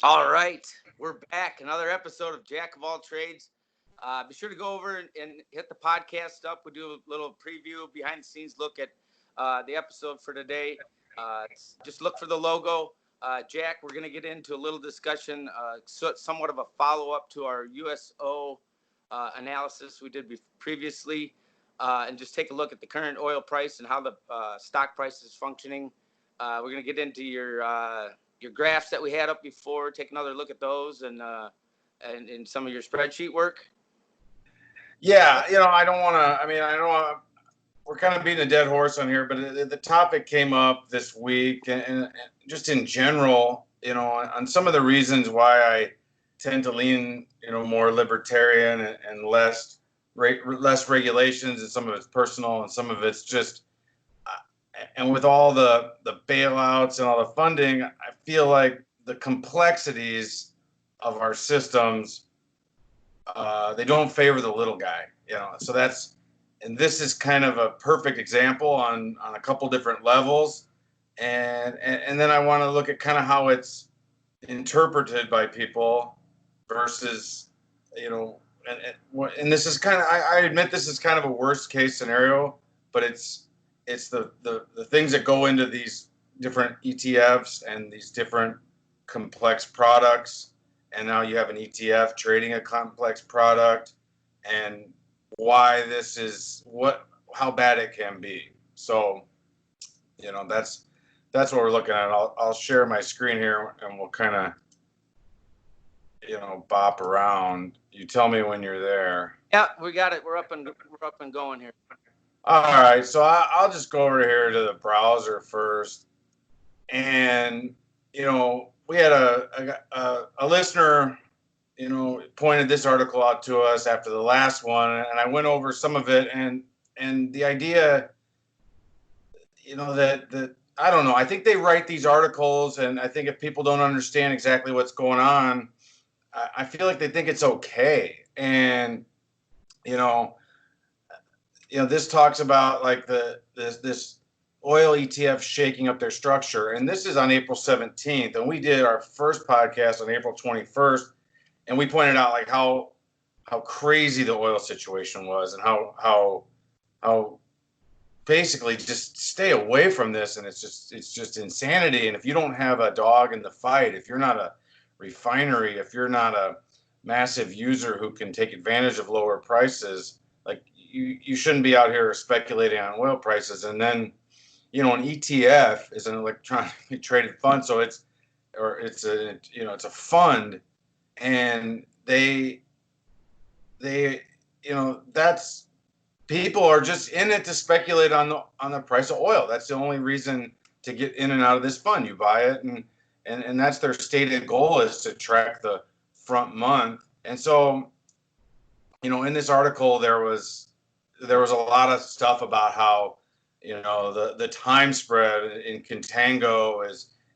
All right, we're back. Another episode of Jack of All Trades. Be sure to go over and hit the podcast up. We do a little preview, behind the scenes look at the episode for today. Just look for the logo. Jack, we're going to get into a little discussion, somewhat of a follow up to our USO analysis we did previously, and just take a look at the current oil price and how the stock price is functioning. We're going to get into your graphs that we had up before, take another look at those and some of your spreadsheet work. Yeah, I don't want to. I don't want. We're kind of beating a dead horse on here, but the topic came up this week, and just in general, on some of the reasons why I tend to lean, more libertarian and less regulations, and some of it's personal, and some of it's just. And with all the bailouts and all the funding, I feel like the complexities of our systems, they don't favor the little guy, So and this is kind of a perfect example on a couple different levels, and then I want to look at kind of how it's interpreted by people versus, and this is kind of, I admit this is kind of a worst case scenario, but it's the things that go into these different ETFs and these different complex products. And now you have an ETF trading a complex product, and why this is how bad it can be. So, that's what we're looking at. I'll share my screen here and we'll kind of, bop around. You tell me when you're there. Yeah, we got it. We're up and going here. All right, so I'll just go over here to the browser first, and we had a listener, pointed this article out to us after the last one, and I went over some of it, and the idea, that I don't know. I think they write these articles, and I think if people don't understand exactly what's going on, I feel like they think it's okay, and this talks about like this oil ETF shaking up their structure. And this is on April 17th. And we did our first podcast on April 21st. And we pointed out like how crazy the oil situation was, and how basically just stay away from this. And it's just insanity. And if you don't have a dog in the fight, if you're not a refinery, if you're not a massive user who can take advantage of lower prices, like you shouldn't be out here speculating on oil prices. And then, an ETF is an electronically traded fund, so it's a fund, and that's, people are just in it to speculate on the price of oil. That's the only reason to get in and out of this fund. You buy it, and that's their stated goal, is to track the front month. And so, in this article there was a lot of stuff about how the time spread in contango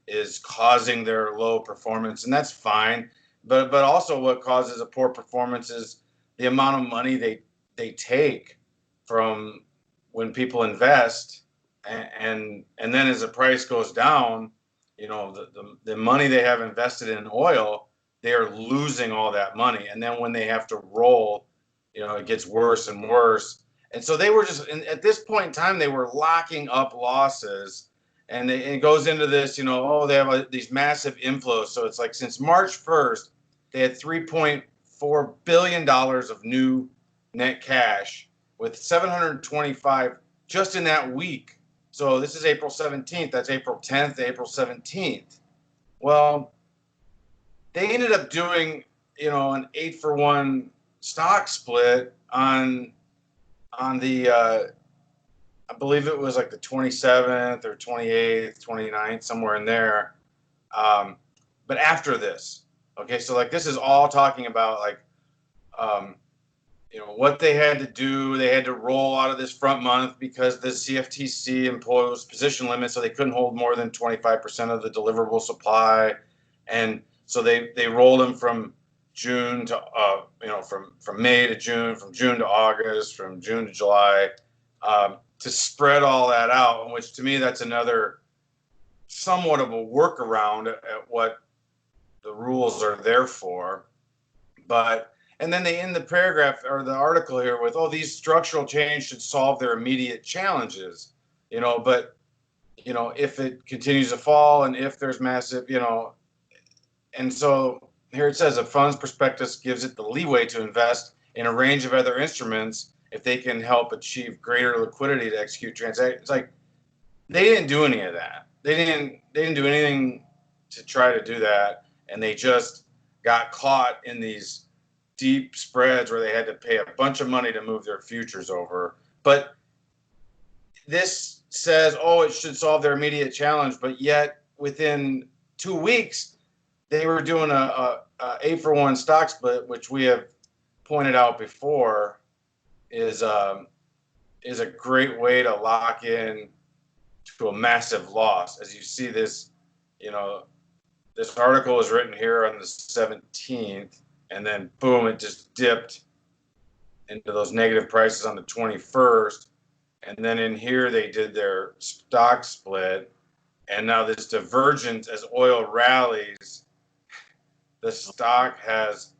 is causing their low performance, and that's fine, but also what causes a poor performance is the amount of money they take from when people invest, and then as the price goes down, the money they have invested in oil, they are losing all that money, and then when they have to roll, it gets worse and worse. And so they were just, at this point in time, they were locking up losses, and it goes into this, they have these massive inflows. So it's like since March 1st, they had $3.4 billion of new net cash, with 725 just in that week. So this is April 17th. That's April 10th, April 17th. Well, they ended up doing, an 8-for-1 stock split on the I believe it was like the 27th or 28th, 29th, somewhere in there. But after this, okay, so like this is all talking about like, what they had to do. They had to roll out of this front month because the CFTC imposed position limits, so they couldn't hold more than 25% of the deliverable supply. And so they rolled them from June to, from May to June, from June to August, from June to July, to spread all that out, which to me, that's another somewhat of a workaround at what the rules are there for. But and then they end the paragraph or the article here with, oh, these structural change should solve their immediate challenges, but if it continues to fall and if there's massive, and so here it says a fund's prospectus gives it the leeway to invest in a range of other instruments if they can help achieve greater liquidity to execute transactions. It's like they didn't do any of that. They didn't do anything to try to do that, and they just got caught in these deep spreads where they had to pay a bunch of money to move their futures over. But this says, oh, it should solve their immediate challenge, but yet within 2 weeks they were doing a 8-for-1 stock split, which we have pointed out before is a great way to lock in to a massive loss. As you see this, this article was written here on the 17th, and then boom, it just dipped into those negative prices on the 21st. And then in here, they did their stock split. And now this divergence as oil rallies, the stock has,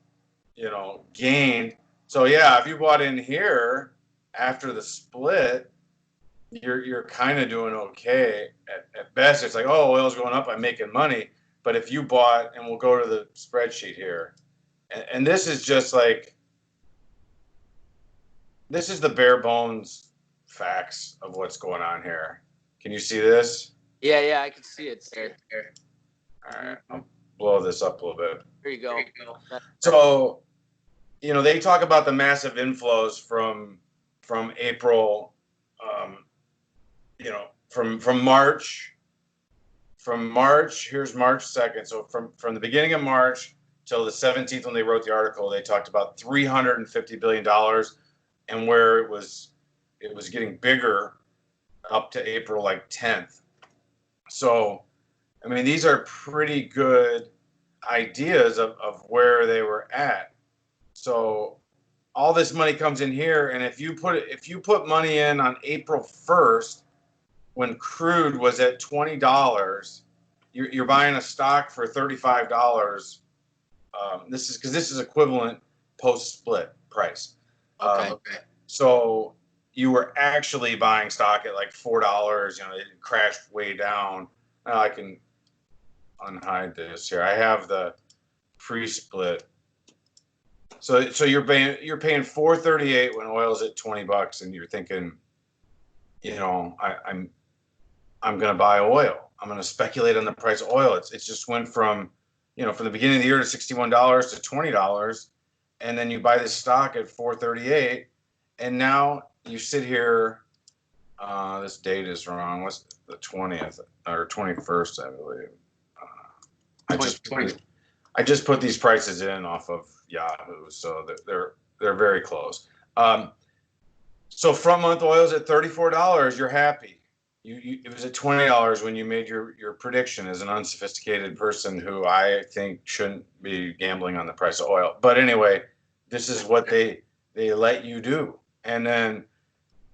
gained. So yeah, if you bought in here after the split, you're kind of doing okay at best. It's like, oh, oil's going up, I'm making money. But if you bought, and we'll go to the spreadsheet here, and this is just like, this is the bare bones facts of what's going on here. Can you see this? Yeah, I can see it there. All right, I'll blow this up a little bit. There you go. So, they talk about the massive inflows from April, from March. From March, here's March 2nd. So from the beginning of March till the 17th, when they wrote the article, they talked about $350 billion, and where it was getting bigger up to April 10th. So, I mean, these are pretty good ideas of where they were at. So all this money comes in here, and if you put money in on April 1st, when crude was at $20, you're buying a stock for $35. This is equivalent post-split price. Okay. So you were actually buying stock at like $4. It crashed way down. Now I can unhide this here. I have the pre-split. So you're paying $4.38 when oil's at $20, and you're thinking, I'm going to buy oil. I'm going to speculate on the price of oil. It just went from the beginning of the year to $61 to $20, and then you buy this stock at $4.38, and now you sit here. This date is wrong. What's the 20th or 21st, I believe. I just put these prices in off of Yahoo, so they're very close. So front month oil's at $34. You're happy. It was at $20 when you made your prediction as an unsophisticated person who I think shouldn't be gambling on the price of oil. But anyway, this is what they let you do. And then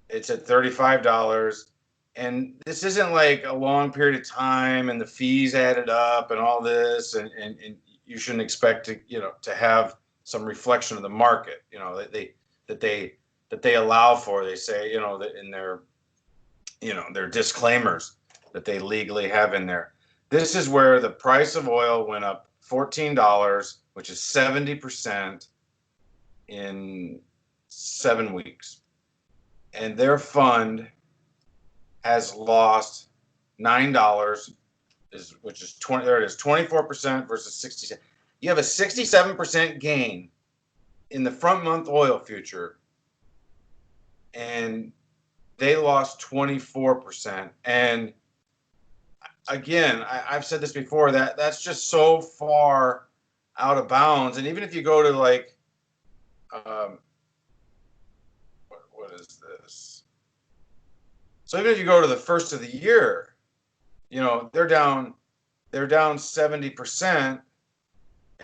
it's at $35. And this isn't like a long period of time and the fees added up and all this. And you shouldn't expect to have some reflection of the market, that they allow for. They say, that in their disclaimers that they legally have in there. This is where the price of oil went up $14, which is 70% in 7 weeks. And their fund has lost $9, which is 20. There it is, 24% versus 67. You have a 67% gain in the front month oil future, and they lost 24%. And again, I've said this before, that's just so far out of bounds. And even if you go to like, what is this? So even if you go to the first of the year, they're down 70%,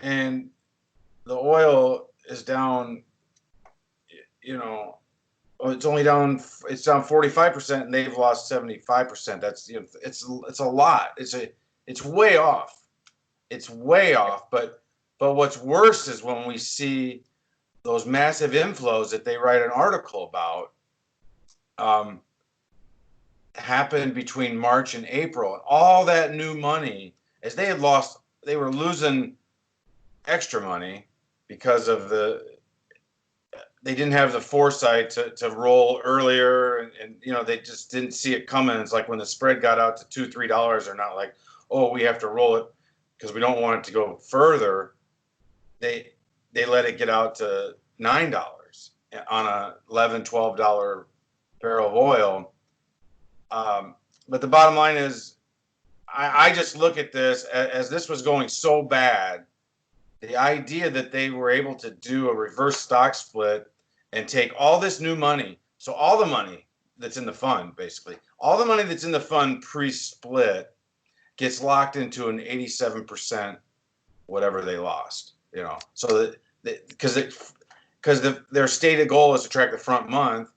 and the oil is down, it's down 45%, and they've lost 75%. That's it's a lot. It's way off. it's way off. But what's worse is when we see those massive inflows that they write an article about happened between March and April, and all that new money, as they were losing extra money because of they didn't have the foresight to roll earlier, and they just didn't see it coming. It's like when the spread got out to $2-3, they're not like, oh, we have to roll it because we don't want it to go further. They let it get out to $9 on a $11-12 barrel of oil. But the bottom line is, I just look at this as this was going so bad. The idea that they were able to do a reverse stock split and take all this new money, so all the money that's in the fund, basically, all the money that's in the fund pre-split gets locked into an 87% whatever they lost, so that because their stated goal is to track the front month,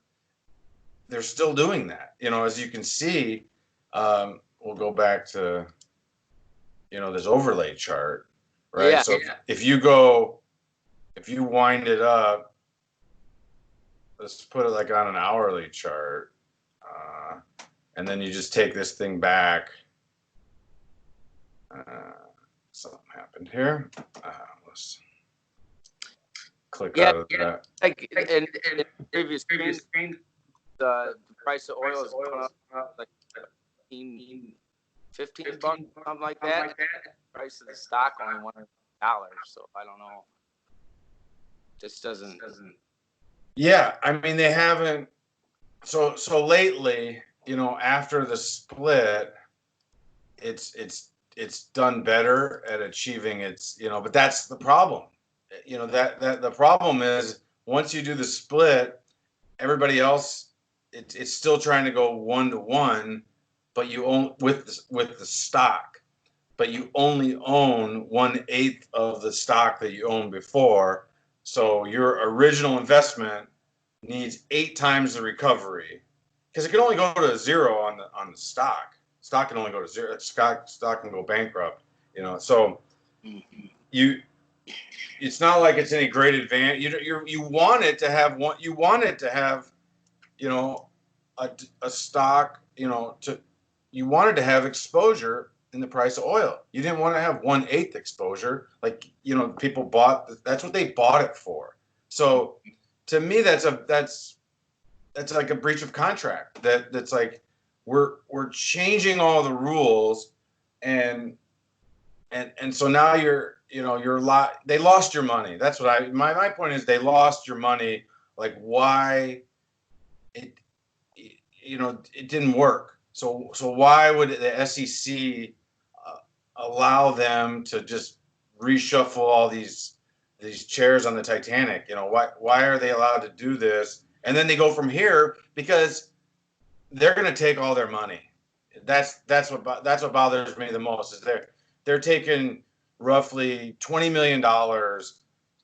they're still doing that. As you can see, we'll go back to, this overlay chart, right? Yeah. So if you wind it up, let's put it like on an hourly chart, and then you just take this thing back. Something happened here. Let's click out of that. Like in the previous screen, the price of oil is going up like 15 bucks, something like that. Price of the stock only $100. So I don't know. This doesn't. Yeah, I mean they haven't. So lately, after the split, it's done better at achieving its. But that's the problem. That the problem is once you do the split, everybody else it's still trying to go 1-to-1, but you own with the stock, but you only own 1/8 of the stock that you owned before. So your original investment needs 8 times the recovery, because it can only go to zero on the stock. Stock can only go to zero. Stock can go bankrupt. So it's not like it's any great advantage. You want it to have one. You want it to have, a stock. You wanted to have exposure in the price of oil. You didn't want to have 1/8 exposure. Like, people that's what they bought it for. So to me, that's like a breach of contract. That's like, we're changing all the rules, and so now they lost your money. That's what my point is, they lost your money. Like, why it didn't work. So why would the SEC allow them to just reshuffle all these chairs on the Titanic? Why are they allowed to do this? And then they go from here because they're going to take all their money. That's what bothers me the most, is they're taking roughly $20 million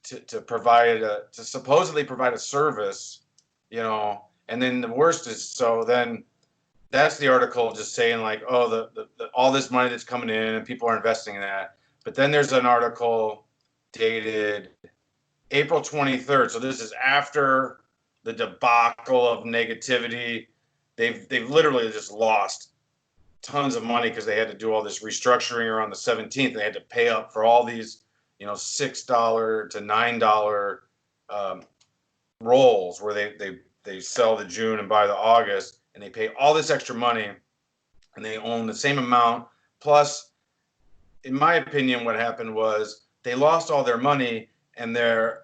to supposedly provide a service, and then the worst is, so then that's the article just saying like, oh, the all this money that's coming in and people are investing in that. But then there's an article dated April 23rd. So this is after the debacle of negativity. They've literally just lost tons of money because they had to do all this restructuring around the 17th. They had to pay up for all these, $6 to $9 rolls where they sell the June and buy the August, and they pay all this extra money, and they own the same amount. Plus, in my opinion, what happened was they lost all their money, and the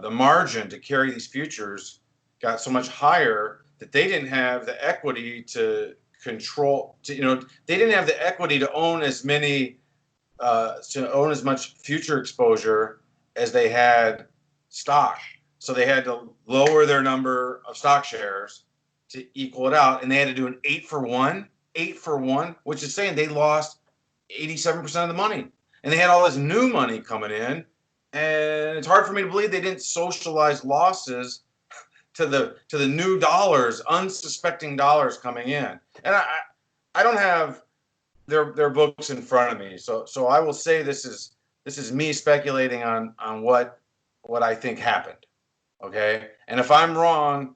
margin to carry these futures got so much higher that they didn't have the equity to control. They didn't have the equity to own as much future exposure as they had stock. So they had to lower their number of stock shares to equal it out, and they had to do an 8-for-1, which is saying they lost 87% of the money, and they had all this new money coming in, and it's hard for me to believe they didn't socialize losses to the new dollars, unsuspecting dollars coming in. And I don't have their books in front of me. So I will say this is me speculating on what I think happened. Okay, and if I'm wrong,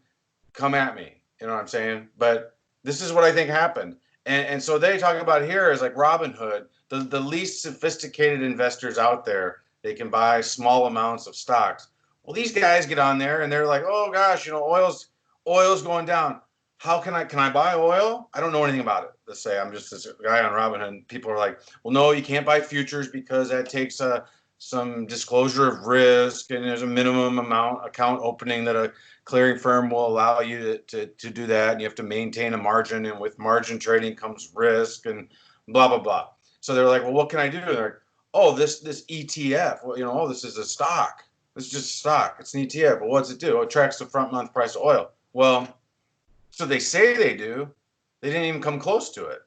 come at me. You know what I'm saying? But this is what I think happened. And so they talk about here is like Robinhood, the least sophisticated investors out there. They can buy small amounts of stocks. Well, these guys get on there and they're like, oh gosh, oil's going down. How can I buy oil? I don't know anything about it. Let's say I'm just this guy on Robinhood, and people are like, well, no, you can't buy futures because that takes some disclosure of risk, and there's a minimum amount account opening that a clearing firm will allow you to do that, and you have to maintain a margin, and with margin trading comes risk and blah blah blah. So they're like, well, what can I do? They're like, oh, this ETF. Well, oh, this is a stock. This is just a stock. It's an ETF. Well, what's it do? Oh, it tracks the front month price of oil. Well, so they say they do. They didn't even come close to it.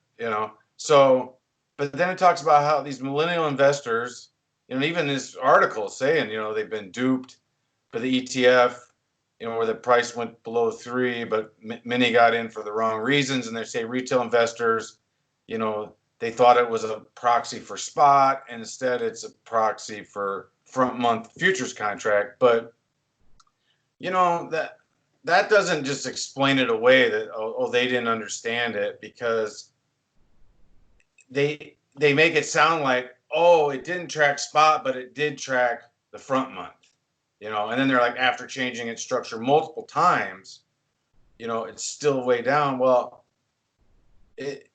So, but then it talks about how these millennial investors, even this article is saying, they've been duped for the ETF, where the price went below 3, but many got in for the wrong reasons. And they say retail investors, they thought it was a proxy for spot, and instead it's a proxy for front month futures contract. But, that doesn't just explain it away that, they didn't understand it, because they make it sound like, it didn't track spot, but it did track the front month. And then they're like, after changing its structure multiple times, it's still way down. Well, it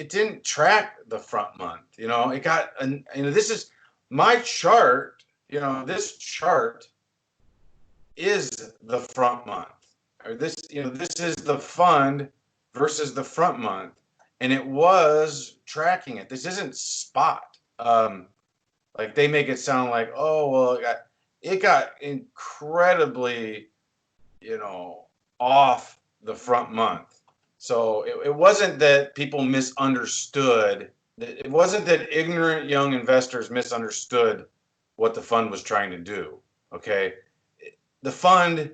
didn't track the front month. It got, this is my chart. This chart is the front month. Or this is the fund versus the front month, and it was tracking it. This isn't spot. Like they make it sound like, oh, well, it got incredibly, off the front month. So it wasn't that people misunderstood. It wasn't that ignorant young investors misunderstood what the fund was trying to do. Okay. The fund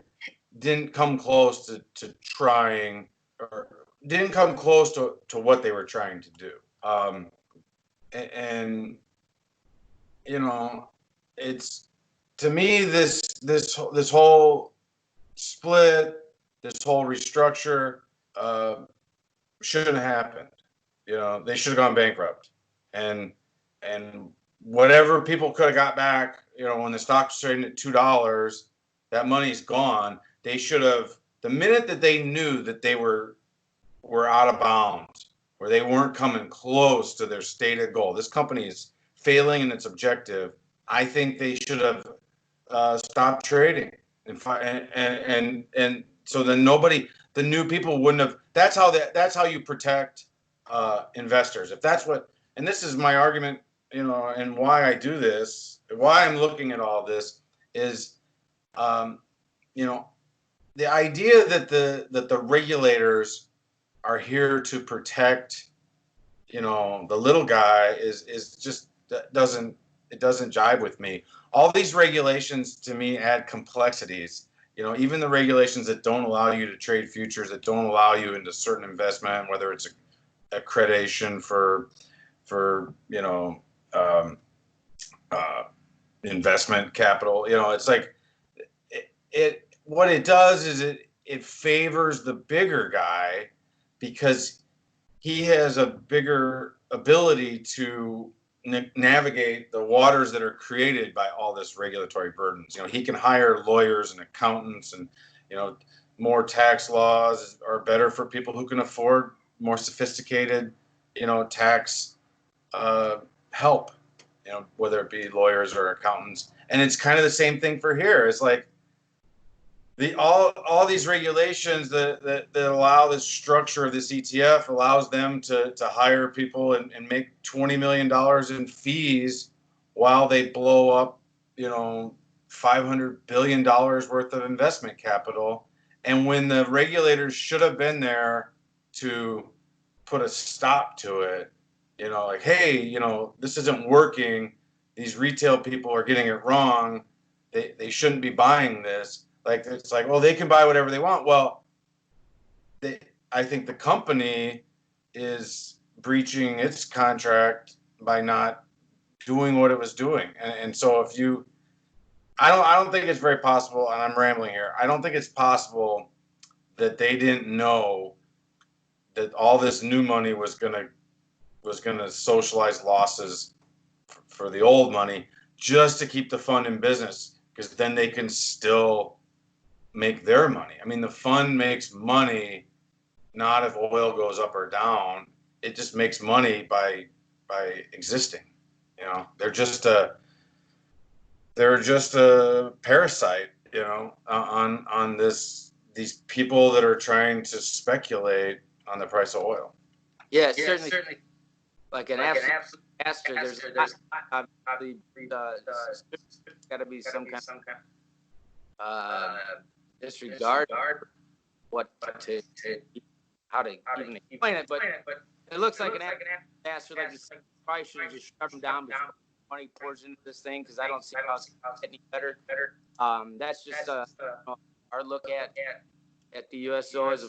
didn't come close to trying, or didn't come close to what they were trying to do. And it's, to me, this whole split, this whole restructure shouldn't have happened. They should have gone bankrupt, and whatever people could have got back, when the stock was trading at $2, that money's gone. They should have, the minute that they knew that they were out of bounds, where they weren't coming close to their stated goal. This company is failing in its objective. I think they should have stopped trading, and so then the new people wouldn't have. That's how you protect investors. If that's what, and this is my argument, and why I do this, why I'm looking at all this is, the idea that the regulators are here to protect, the little guy is just doesn't jive with me. All these regulations to me add complexities. Even the regulations that don't allow you to trade futures, that don't allow you into certain investment, whether it's accreditation for investment capital. It's like it what it does is it favors the bigger guy, because he has a bigger ability to navigate the waters that are created by all this regulatory burdens. He can hire lawyers and accountants, and more tax laws are better for people who can afford more sophisticated tax help, whether it be lawyers or accountants. And it's kind of the same thing for here. It's like all these regulations that allow this structure of this ETF allows them to hire people and make $20 million in fees while they blow up, $500 billion worth of investment capital. And when the regulators should have been there to put a stop to it, like, hey, this isn't working. These retail people are getting it wrong. They shouldn't be buying this. Like, it's like, well, they can buy whatever they want. Well, I think the company is breaching its contract by not doing what it was doing. And so if you, I don't think it's very possible, and I'm rambling here. I don't think it's possible that they didn't know that all this new money was gonna socialize losses for the old money just to keep the fund in business, because then they can still make their money. I mean, the fund makes money not if oil goes up or down. It just makes money by existing. You know, they're just a parasite. You know, on these people that are trying to speculate on the price of oil. Yeah, certainly. Like an absolute disaster. There's obviously got to be some kind of disregard what to how to even explain it, but it looks like an disaster. Like you said, probably should have just shut them down before money pours into this thing, because I don't see how it's getting any better. That's just our look at the USO as we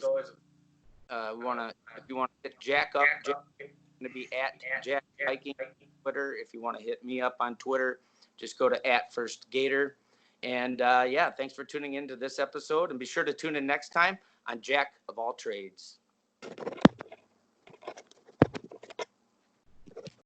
want to. If you want to hit Jack up, Jack going to be at Jack Viking Twitter. If you want to hit me up on Twitter, just go to @FirstGator. And yeah, thanks for tuning into this episode, and be sure to tune in next time on Jack of All Trades.